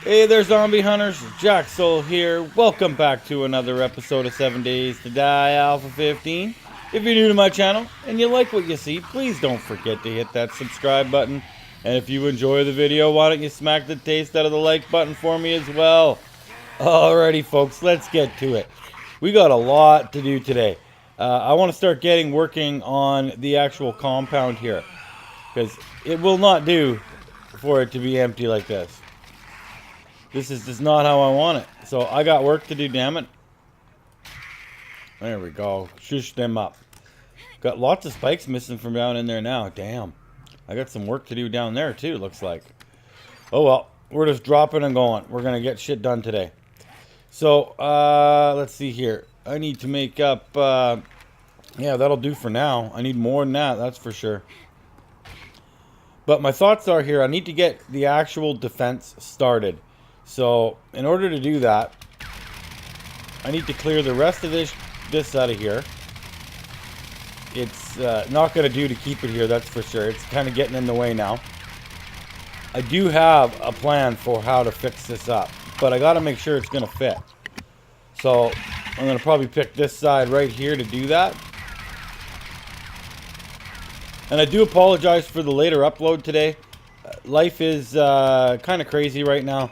Hey there, zombie hunters. Jack Soul here. Welcome back to another episode of 7 Days to Die Alpha 15. If you're new to my channel and you like what you see, please don't forget to hit that subscribe button. And if you enjoy the video, why don't you smack the taste out of the like button for me as well? Alrighty, folks, let's get to it. We got a lot to do today. I want to start working on the actual compound here, because it will not do for it to be empty like this. This is just not how I want it. So I got work to do, damn it. There we go. Shush them up. Got lots of spikes missing from down in there now. Damn. I got some work to do down there too, looks like. Oh well. We're just dropping and going. We're going to get shit done today. So, let's see here. I need to make up, yeah, that'll do for now. I need more than that, that's for sure. But my thoughts are here, I need to get the actual defense started. So, in order to do that, I need to clear the rest of this out of here. It's not going to do to keep it here, that's for sure. It's kind of getting in the way now. I do have a plan for how to fix this up, but I got to make sure it's going to fit. So, I'm going to probably pick this side right here to do that. And I do apologize for the later upload today. Life is kind of crazy right now.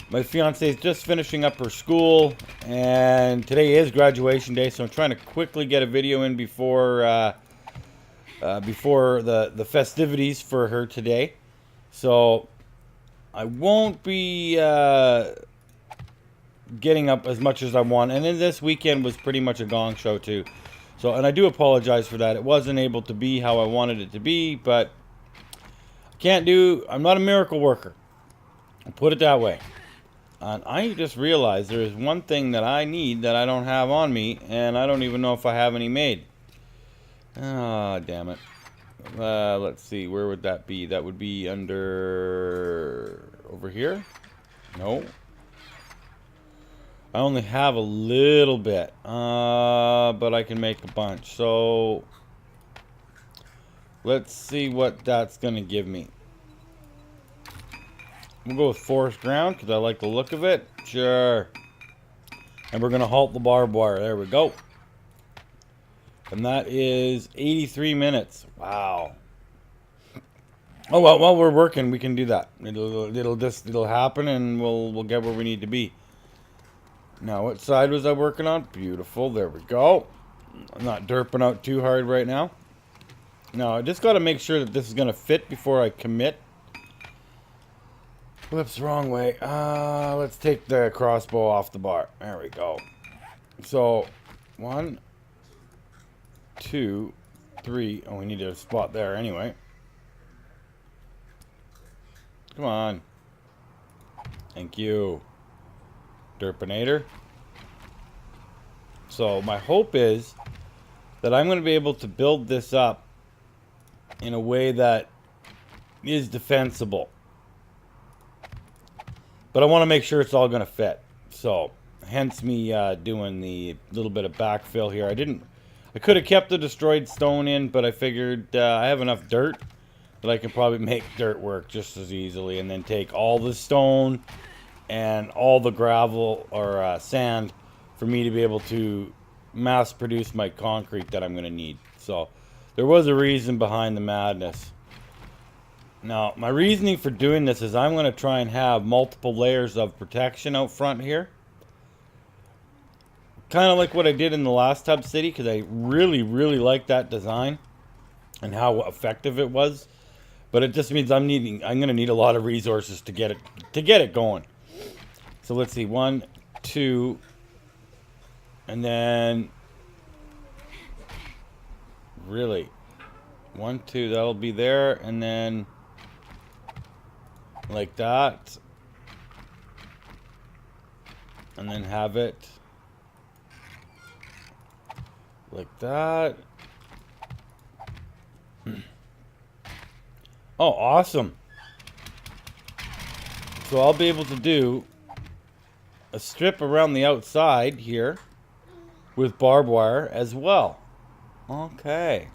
My fiance is just finishing up her school, and today is graduation day, so I'm trying to quickly get a video in before the festivities for her today. So I won't be getting up as much as I want, and then this weekend was pretty much a gong show too. So, and I do apologize for that. It wasn't able to be how I wanted it to be, but I'm not a miracle worker. I'll put it that way. And I just realized there is one thing that I need that I don't have on me, and I don't even know if I have any made. Ah, damn it. Let's see, where would that be? That would be under over here? No. I only have a little bit, but I can make a bunch. So let's see what that's gonna give me. We'll go with forest ground because I like the look of it. Sure. And we're gonna halt the barbed wire. There we go. And that is 83 minutes. Wow. Oh well, while we're working, we can do that. It'll happen, and we'll get where we need to be. Now, what side was I working on? Beautiful. There we go. I'm not derping out too hard right now. Now, I just got to make sure that this is going to fit before I commit. Whoops, wrong way. Let's take the crossbow off the bar. There we go. So, 1, 2, 3. Oh, we need a spot there anyway. Come on. Thank you, Derpinator. So my hope is that I'm going to be able to build this up in a way that is defensible. But I want to make sure it's all going to fit. So hence me doing the little bit of backfill here. I could have kept the destroyed stone in, but I figured I have enough dirt that I can probably make dirt work just as easily, and then take all the stone and all the gravel or sand for me to be able to mass produce my concrete that I'm going to need. So there was a reason behind the madness. Now, my reasoning for doing this is I'm going to try and have multiple layers of protection out front here. Kind of like what I did in the last Hub City, because I really, really like that design and how effective it was. But it just means I'm going to need a lot of resources to get it going. So let's see, 1, 2, and then really 1, 2, that'll be there, and then like that, and then have it like that. Oh, awesome. So I'll be able to do a strip around the outside here with barbed wire as well. Okay.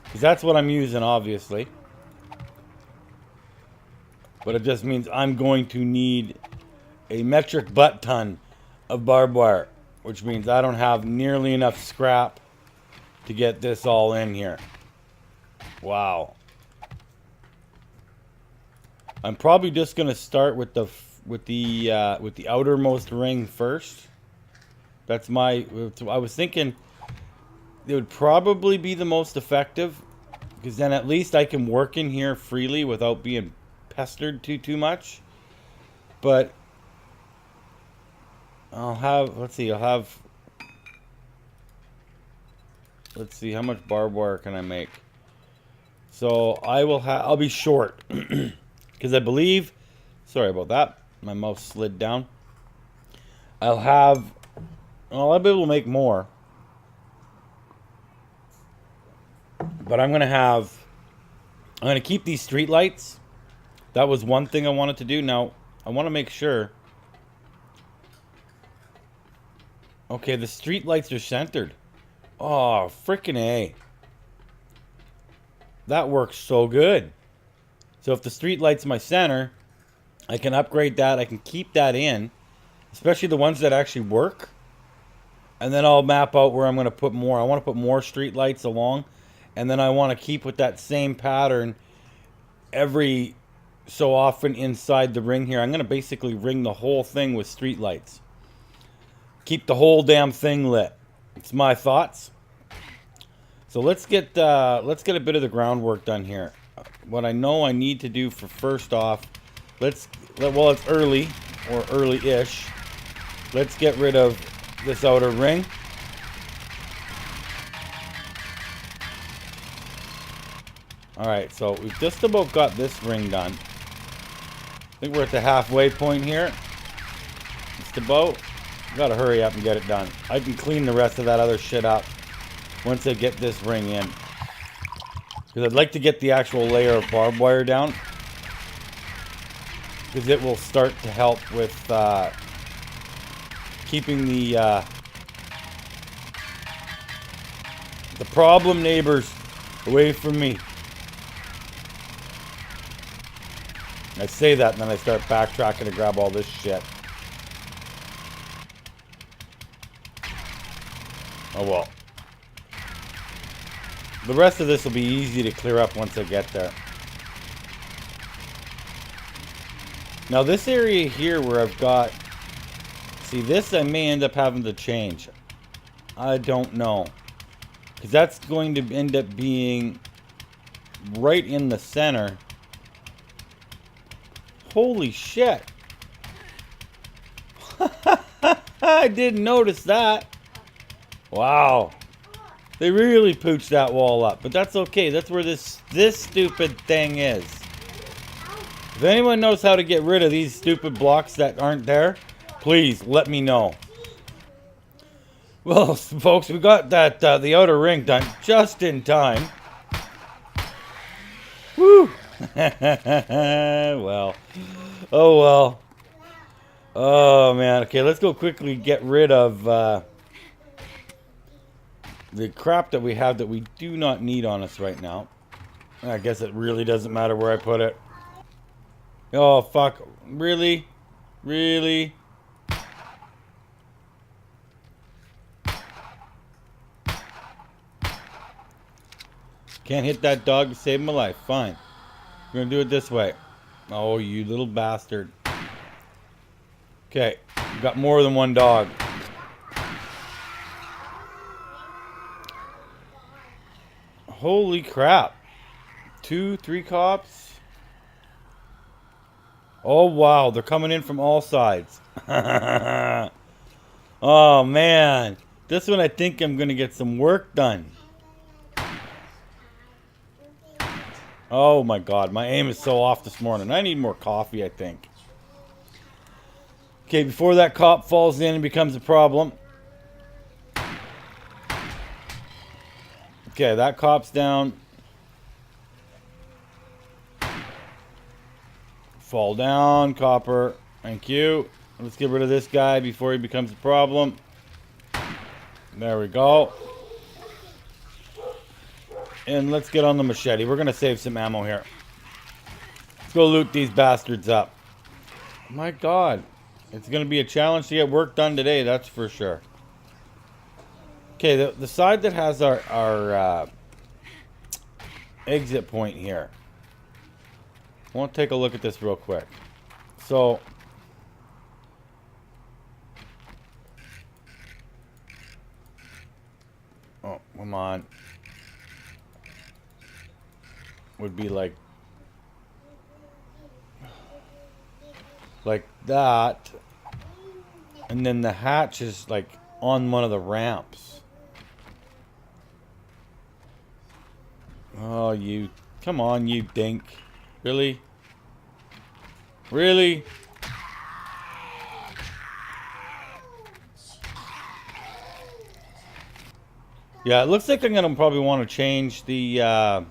Because that's what I'm using, obviously. But it just means I'm going to need a metric butt ton of barbed wire, which means I don't have nearly enough scrap to get this all in here. Wow. I'm probably just gonna start with the outermost ring first. That's my. I was thinking it would probably be the most effective, because then at least I can work in here freely without being pestered too much. But let's see, how much barbed wire can I make? So I'll be short because I believe, sorry about that, my mouse slid down. I'll be able to make more, but I'm gonna keep these street lights. That was one thing I wanted to do. Now I want to make sure. Okay, the street lights are centered. Oh, freaking A. That works so good. So if the street light's my center, I can upgrade that. I can keep that in, especially the ones that actually work. And then I'll map out where I'm going to put more. I want to put more street lights along. And then I want to keep with that same pattern every so often inside the ring here. I'm going to basically ring the whole thing with street lights. Keep the whole damn thing lit. It's my thoughts. So let's get a bit of the groundwork done here. What I know I need to do for first off, well, it's early or early-ish. Let's get rid of this outer ring. All right, so we've just about got this ring done. I think we're at the halfway point here. Just about. Gotta hurry up and get it done. I can clean the rest of that other shit up once I get this ring in. Because I'd like to get the actual layer of barbed wire down. Because it will start to help with keeping the problem neighbors away from me. I say that and then I start backtracking to grab all this shit. Oh well. The rest of this will be easy to clear up once I get there. Now this area here where I've got... See, this I may end up having to change. I don't know. Because that's going to end up being right in the center. Holy shit. I didn't notice that. Wow. They really pooched that wall up. But that's okay. That's where this stupid thing is. If anyone knows how to get rid of these stupid blocks that aren't there, please let me know. Well, folks, we got that the outer ring done just in time. Woo! Well. Oh, well. Oh, man. Okay, let's go quickly get rid of the crap that we have that we do not need on us right now. I guess it really doesn't matter where I put it. Oh, fuck. Really? Really? Can't hit that dog to save my life. Fine. We're gonna do it this way. Oh, you little bastard. Okay. We've got more than one dog. Holy crap. 2, 3 cops. Oh, wow. They're coming in from all sides. Oh, man. This one I think I'm going to get some work done. Oh, my God. My aim is so off this morning. I need more coffee, I think. Okay, before that cop falls in and becomes a problem. Okay, that cop's down. Fall down, copper. Thank you. Let's get rid of this guy before he becomes a problem. There we go. And let's get on the machete. We're going to save some ammo here. go loot these bastards up. My God. It's going to be a challenge to get work done today, that's for sure. Okay, the side that has our exit point here. I want to take a look at this real quick. So, oh, come on. Would be like that. And then the hatch is like on one of the ramps. Oh, you, come on, you dink. Really? Really? Yeah, it looks like I'm gonna probably want to change the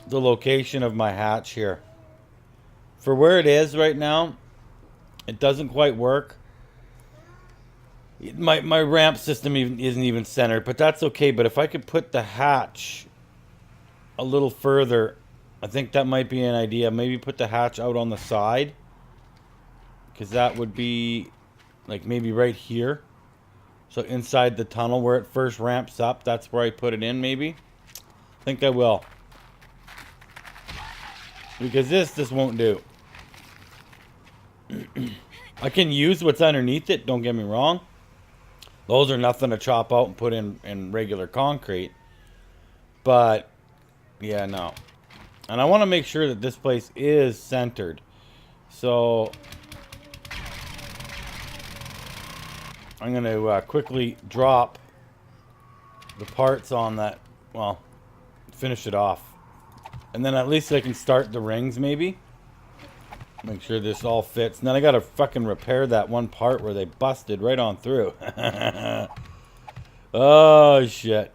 location of my hatch here. For where it is right now, it doesn't quite work. My ramp system isn't even centered, but that's okay. But if I could put the hatch a little further, I think that might be an idea. Maybe put the hatch out on the side, because that would be like maybe right here. So inside the tunnel where it first ramps up, that's where I put it in maybe. I think I will. Because this won't do. I can use what's underneath it, don't get me wrong. Those are nothing to chop out and put in regular concrete. But, yeah, no. And I want to make sure that this place is centered. So, I'm going to quickly drop the parts on that. Well, finish it off. And then at least I can start the rings, maybe. Make sure this all fits. And then I gotta fucking repair that one part where they busted right on through. Oh, shit.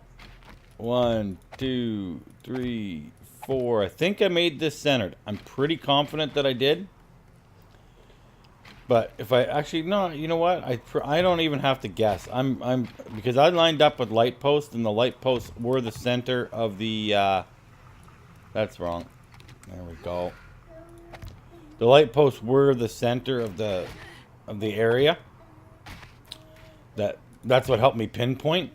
1, 2, 3, 4. I think I made this centered. I'm pretty confident that I did. But if I actually, no, you know what? I don't even have to guess. I'm because I lined up with light posts, and the light posts were the center of the. That's wrong. There we go. The light posts were the center of the area. That's what helped me pinpoint.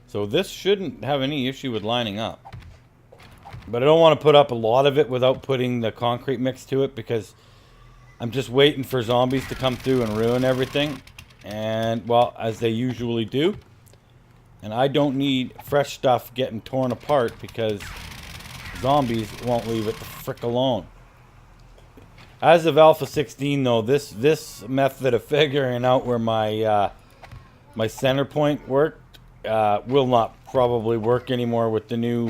So this shouldn't have any issue with lining up. But I don't want to put up a lot of it without putting the concrete mix to it, because I'm just waiting for zombies to come through and ruin everything. And, well, as they usually do. And I don't need fresh stuff getting torn apart, because zombies won't leave it the frick alone. As of Alpha 16, though, this method of figuring out where my my center point worked will not probably work anymore with the new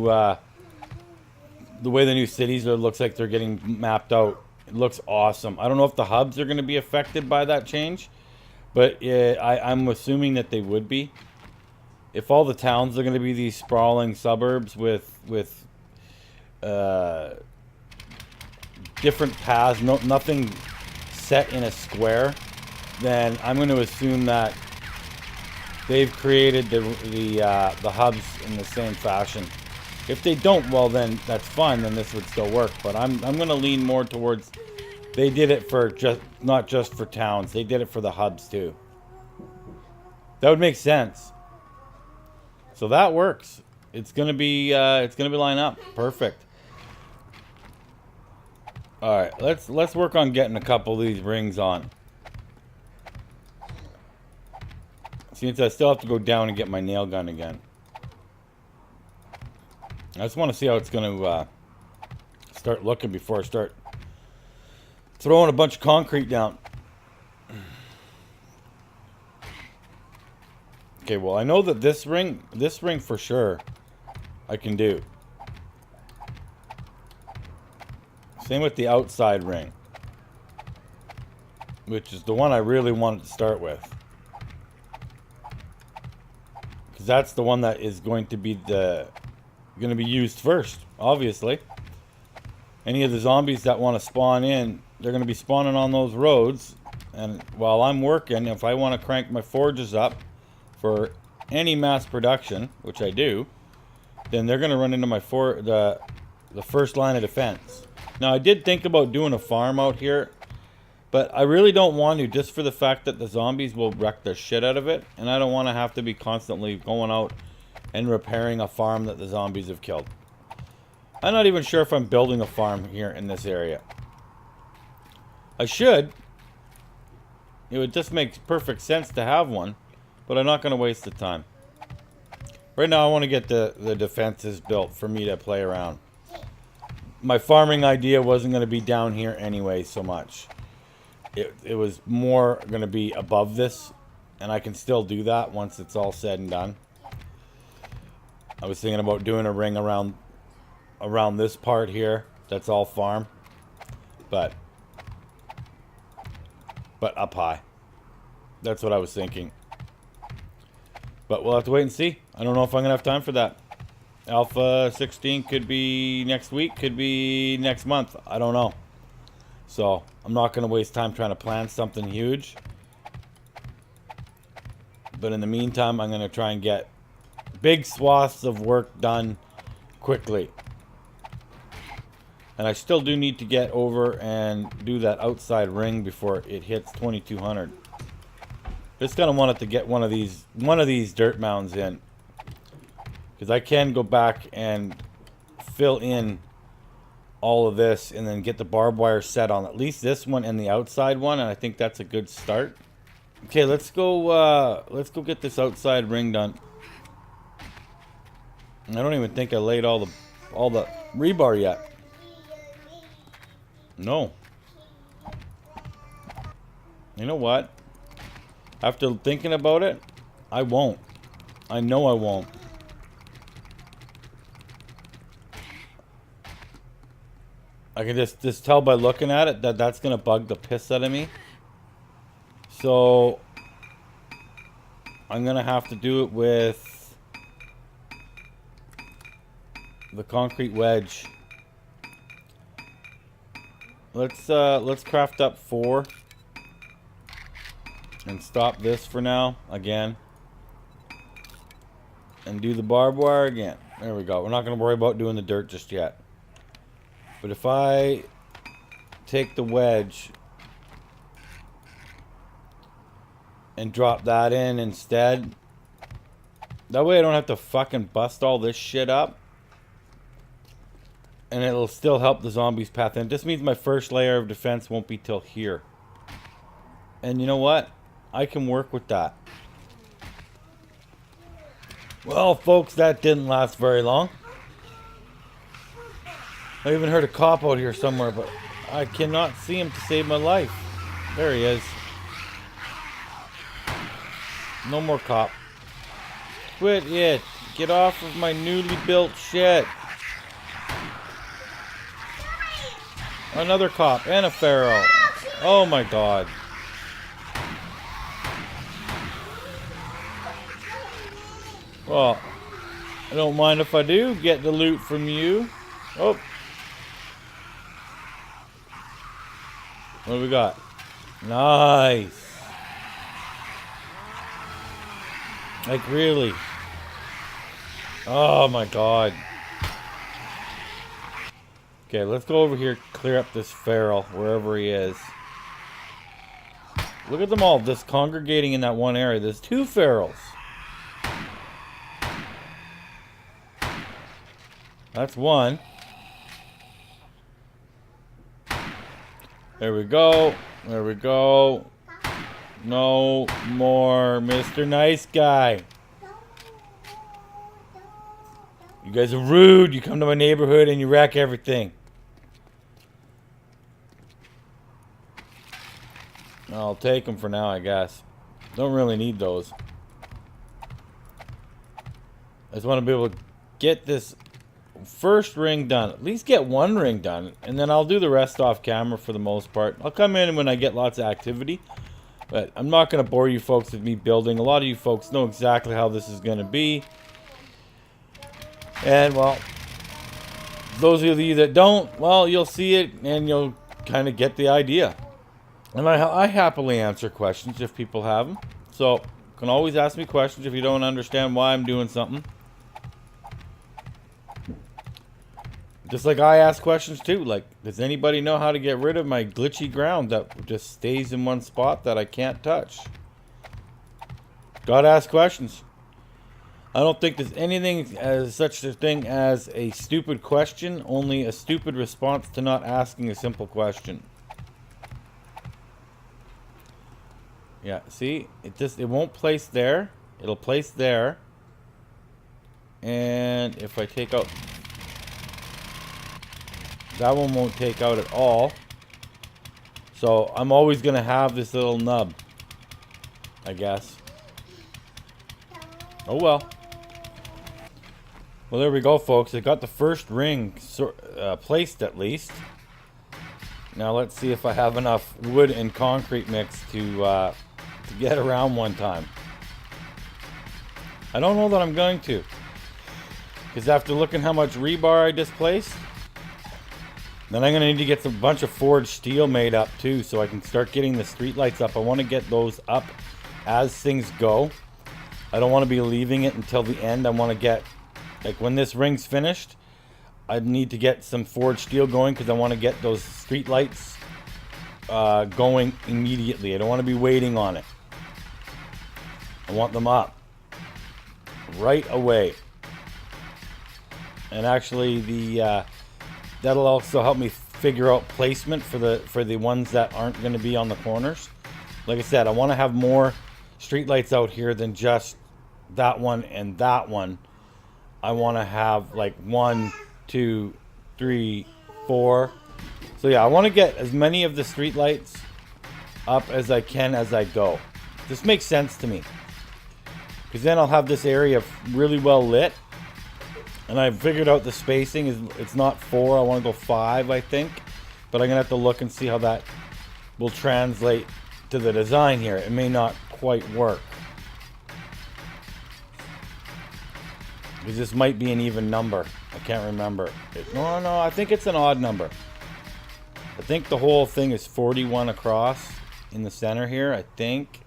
the way the new cities are. Looks like they're getting mapped out. It looks awesome. I don't know if the hubs are going to be affected by that change, but I'm assuming that they would be. If all the towns are going to be these sprawling suburbs with different paths, nothing set in a square, then I'm going to assume that they've created the hubs in the same fashion. If they don't, well then that's fine. Then this would still work. But I'm going to lean more towards they did it for not just for towns. They did it for the hubs too. That would make sense. So that works. It's gonna be line up perfect. All right, let's work on getting a couple of these rings on. Since I still have to go down and get my nail gun again. I just want to see how it's gonna start looking before I start throwing a bunch of concrete down. Okay, well, I know that this ring for sure I can do. Same with the outside ring, which is the one I really wanted to start with. Because that's the one that is going to be used first, obviously. Any of the zombies that want to spawn in, they're going to be spawning on those roads. And while I'm working, if I want to crank my forges up for any mass production, which I do, then they're going to run into my the first line of defense. Now, I did think about doing a farm out here, but I really don't want to, just for the fact that the zombies will wreck the shit out of it, and I don't want to have to be constantly going out and repairing a farm that the zombies have killed. I'm not even sure if I'm building a farm here in this area. I should. It would just make perfect sense to have one, but I'm not going to waste the time. Right now I want to get the defenses built for me to play around. My farming idea wasn't going to be down here anyway so much. It was more going to be above this, and I can still do that once it's all said and done. I was thinking about doing a ring around this part here. That's all farm. But up high. That's what I was thinking. But we'll have to wait and see. I don't know if I'm going to have time for that. Alpha 16 could be next week, could be next month. I don't know. So, I'm not going to waste time trying to plan something huge. But in the meantime, I'm going to try and get big swaths of work done quickly. And I still do need to get over and do that outside ring before it hits 2200. Just kind of wanted to get one of these dirt mounds in, because I can go back and fill in all of this and then get the barbed wire set on at least this one and the outside one, and I think that's a good start. Okay, let's go get this outside ring done. I don't even think I laid all the rebar yet. No. You know what? After thinking about it, I won't. I know I won't. I can just tell by looking at it that that's gonna bug the piss out of me. So I'm gonna have to do it with the concrete wedge. Let's craft up 4 and stop this for now again, and do the barbed wire again. There we go. We're not going to worry about doing the dirt just yet. But if I take the wedge and drop that in instead, that way I don't have to fucking bust all this shit up. And it'll still help the zombies path in. It just means my first layer of defense won't be till here. And you know what? I can work with that. Well, folks, that didn't last very long. I even heard a cop out here somewhere, but I cannot see him to save my life. There he is. No more cop. Quit it. Get off of my newly built shit. Another cop and a feral. Oh my god. Well, I don't mind if I do get the loot from you. Oh. What do we got? Nice. Like, really? Oh my god. Okay, let's go over here, clear up this feral, wherever he is. Look at them all just congregating in that one area. There's 2 ferals. That's 1. There we go. There we go. No more Mr. Nice Guy. You guys are rude. You come to my neighborhood and you wreck everything. I'll take them for now, I guess. Don't really need those. I just want to be able to get this first ring done. At least get 1 ring done. And then I'll do the rest off camera for the most part. I'll come in when I get lots of activity. But I'm not going to bore you folks with me building. A lot of you folks know exactly how this is going to be. And, well, those of you that don't, well, you'll see it and you'll kind of get the idea. And I happily answer questions if people have them. So, you can always ask me questions if you don't understand why I'm doing something. Just like I ask questions too. Like, does anybody know how to get rid of my glitchy ground that just stays in one spot that I can't touch? Gotta ask questions. I don't think there's anything as such a thing as a stupid question, only a stupid response to not asking a simple question. Yeah, see? It won't place there. It'll place there. And if I take out... That one won't take out at all. So I'm always going to have this little nub, I guess. Oh well. Well, there we go, folks. I got the first ring placed at least. Now let's see if I have enough wood and concrete mix to get around one time. I don't know that I'm going to. Because after looking how much rebar I displaced, then I'm going to need to get a bunch of forged steel made up too, so I can start getting the street lights up. I want to get those up as things go. I don't want to be leaving it until the end. I want to get, like when this ring's finished, I need to get some forged steel going because I want to get those street lights going immediately. I don't want to be waiting on it. I want them up right away. And actually that'll also help me figure out placement for the ones that aren't going to be on the corners. Like I said, I want to have more street lights out here than just that one and that one. I want to have like 1, 2, 3, 4. So yeah, I want to get as many of the street lights up as I can as I go. This makes sense to me, because then I'll have this area really well lit. And I've figured out the spacing is, it's not 4, I want to go 5, I think. But I'm going to have to look and see how that will translate to the design here. It may not quite work, because this might be an even number. I can't remember. No, I think it's an odd number. I think the whole thing is 41 across in the center here, I think.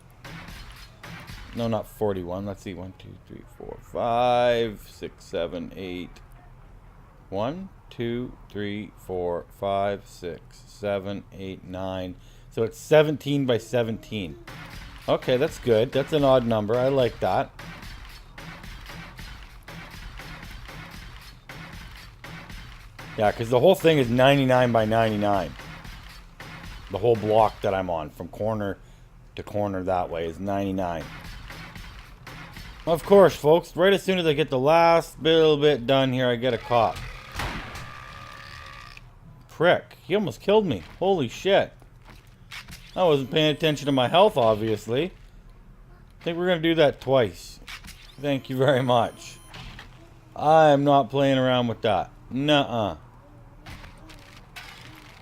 No, not 41. Let's see. 1, 2, 3, 4, 5, 6, 7, 8. 1, 2, 3, 4, 5, 6, 7, 8, 9. So it's 17 by 17. Okay, that's good. That's an odd number. I like that. Yeah, because the whole thing is 99 by 99. The whole block that I'm on, from corner to corner that way, is 99. Of course, folks, right as soon as I get the last little bit done here, I get a cop. Prick. He almost killed me. Holy shit. I wasn't paying attention to my health, obviously. I think we're going to do that twice. Thank you very much. I'm not playing around with that. Nuh-uh.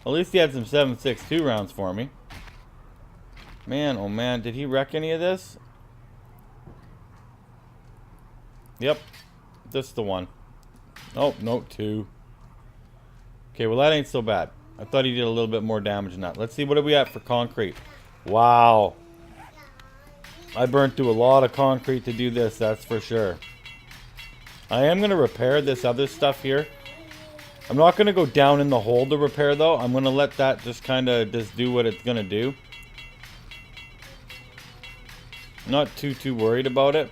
At least he had some 7.62 rounds for me. Man, oh man, did he wreck any of this? Yep, this is the one. Oh, no, 2. Okay, well that ain't so bad. I thought he did a little bit more damage than that. Let's see, what are we at for concrete? Wow. I burned through a lot of concrete to do this, that's for sure. I am going to repair this other stuff here. I'm not going to go down in the hole to repair though. I'm going to let that just kind of just do what it's going to do. Not too worried about it.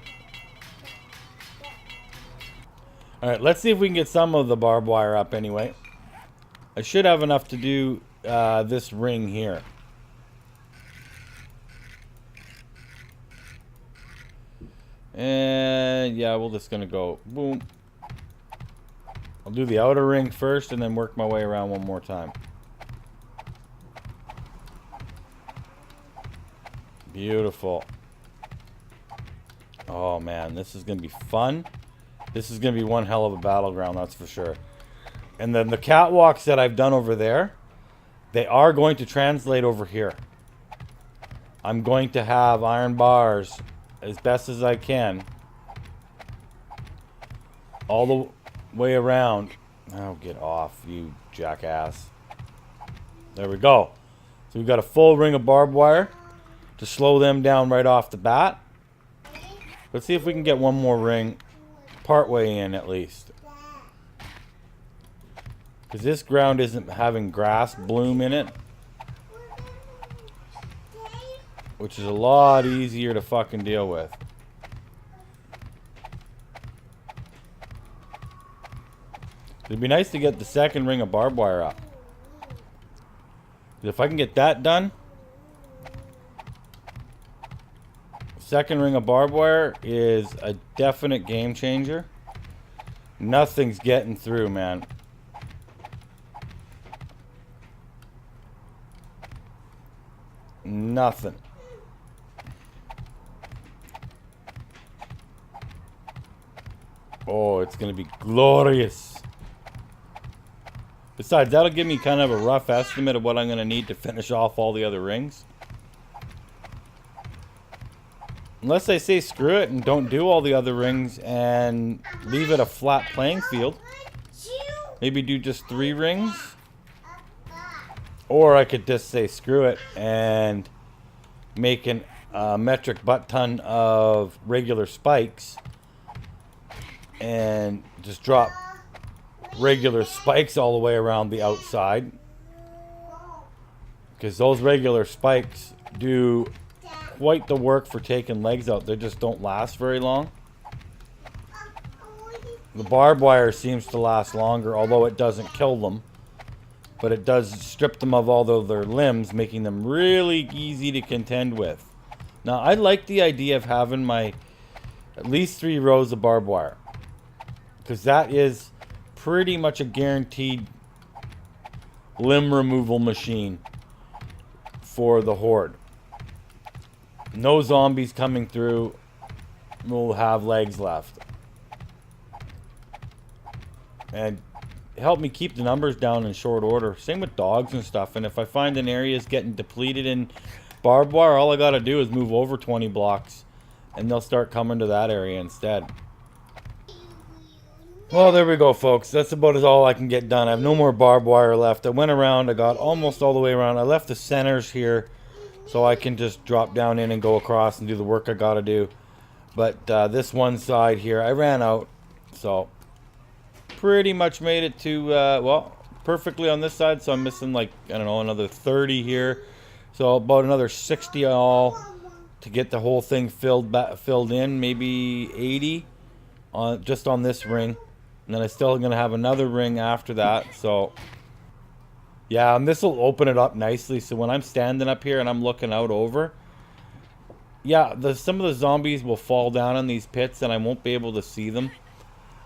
Alright, let's see if we can get some of the barbed wire up anyway. I should have enough to do this ring here. And yeah, we're just gonna go boom. I'll do the outer ring first and then work my way around one more time. Beautiful. Oh man, this is gonna be fun. This is going to be one hell of a battleground, that's for sure. And then the catwalks that I've done over there, they are going to translate over here. I'm going to have iron bars as best as I can all the way around. Oh, get off, you jackass. There we go. So we've got a full ring of barbed wire to slow them down right off the bat. Let's see if we can get one more ring part way in at least. Because this ground isn't having grass bloom in it. Which is a lot easier to fucking deal with. It'd be nice to get the second ring of barbed wire up. If I can get that done, second ring of barbed wire is a definite game changer. Nothing's getting through, man. Nothing. Oh, it's gonna be glorious. Besides, that'll give me kind of a rough estimate of what I'm gonna need to finish off all the other rings. Unless I say screw it and don't do all the other rings and leave it a flat playing field. Maybe do just 3 rings. Or I could just say screw it and make an metric butt ton of regular spikes. And just drop regular spikes all the way around the outside. Because those regular spikes do quite the work for taking legs out. They just don't last very long. The barbed wire seems to last longer, although it doesn't kill them. But it does strip them of all of their limbs, making them really easy to contend with. Now, I like the idea of having my at least 3 rows of barbed wire. Because that is pretty much a guaranteed limb removal machine for the horde. No zombies coming through will have legs left. And help me keep the numbers down in short order. Same with dogs and stuff. And if I find an area is getting depleted in barbed wire, all I gotta do is move over 20 blocks and they'll start coming to that area instead. Well, there we go, folks. That's about all I can get done. I have no more barbed wire left. I went around. I got almost all the way around. I left the centers here so I can just drop down in and go across and do the work I got to do. But this one side here, I ran out. So, pretty much made it to, well, perfectly on this side. So, I'm missing, like, I don't know, another 30 here. So, about another 60 all to get the whole thing filled in. Maybe 80 just on this ring. And then I'm still going to have another ring after that. So, yeah, and this will open it up nicely. So when I'm standing up here and I'm looking out over, yeah, some of the zombies will fall down in these pits and I won't be able to see them.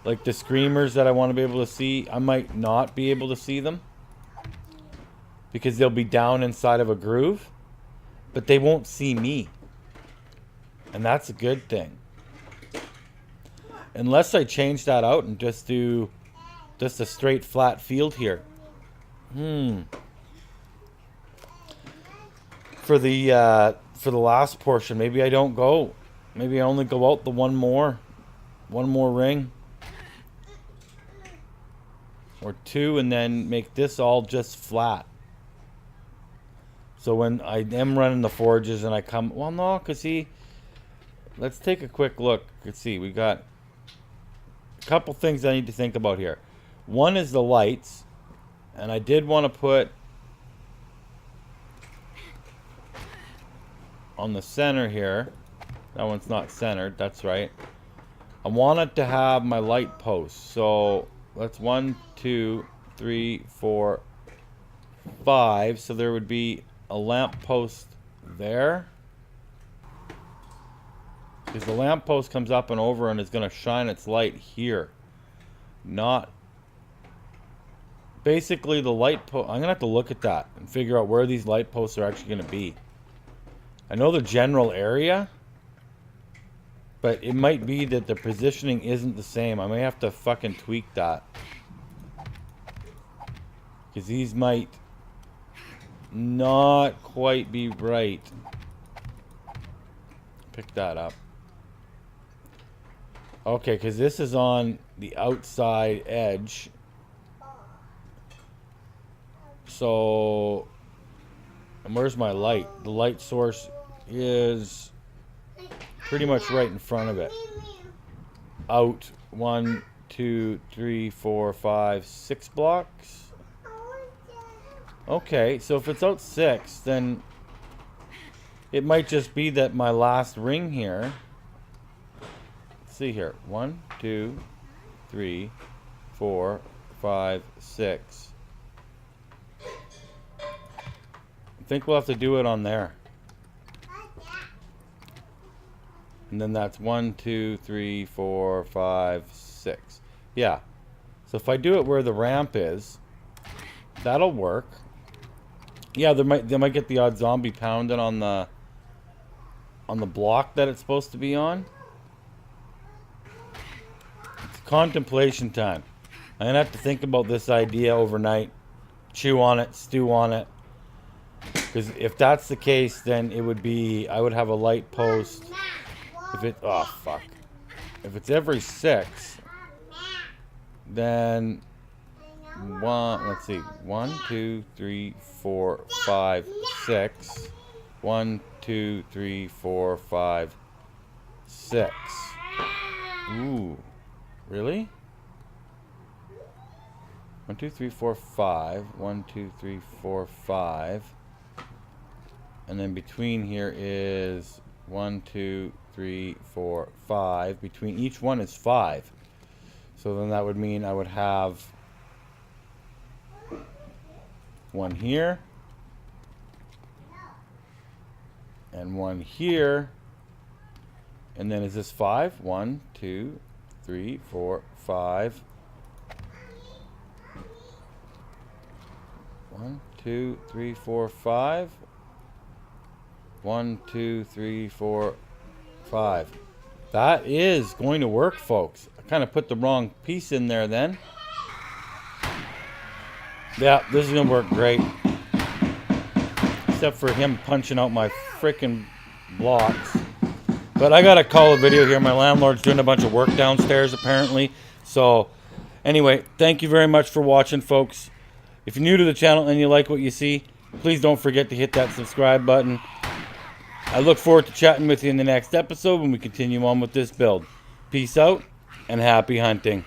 Like the screamers that I want to be able to see, I might not be able to see them. Because they'll be down inside of a groove. But they won't see me. And that's a good thing. Unless I change that out and just do just a straight flat field here. For the last portion, maybe I don't go. Maybe I only go out the one more ring. Or 2 and then make this all just flat. So when I am running the forges and I come, well no, cause see, let's take a quick look. Let's see, we got a couple things I need to think about here. One is the lights, and I did want to put on the center here. That one's not centered, that's right. I want it to have my light posts. So that's 1, 2, 3, 4, 5. So there would be a lamp post there. Because the lamppost comes up and over and is going to shine its light here. Not... Basically, the light post... I'm going to have to look at that and figure out where these light posts are actually going to be. I know the general area. But it might be that the positioning isn't the same. I may have to fucking tweak that. Because these might not quite be right. Pick that up. Okay, because this is on the outside edge. So, and where's my light? The light source is pretty much right in front of it. Out 1, 2, 3, 4, 5, 6 blocks. Okay, so if it's out 6, then it might just be that my last ring here. Let's see here. 1, 2, 3, 4, 5, 6. I think we'll have to do it on there. And then that's 1, 2, 3, 4, 5, 6. Yeah. So if I do it where the ramp is, that'll work. Yeah, they might get the odd zombie pounding on the block that it's supposed to be on. It's contemplation time. I'm gonna have to think about this idea overnight, chew on it, stew on it. Because if that's the case, then it would be, I would have a light post. If it, oh fuck. If it's every 6, then let's see, 1, 2, 3, 4, 5, 6. 1, 2, 3, 4, 5, 6. Ooh, really? 1, 2, 3, 4, 5. 1, 2, 3, 4, 5. And then between here is 1, 2, 3, 4, 5. Between each one is 5. So then that would mean I would have one here and one here. And then is this 5? 1, 2, 3, 4, 5. 1, 2, 3, 4, 5. 1, 2, 3, 4, 5. That is going to work, folks. I kind of put the wrong piece in there then. Yeah, this is going to work great. Except for him punching out my freaking blocks. But I got to call a video here. My landlord's doing a bunch of work downstairs apparently. So anyway, thank you very much for watching, folks. If you're new to the channel and you like what you see, please don't forget to hit that subscribe button. I look forward to chatting with you in the next episode when we continue on with this build. Peace out and happy hunting.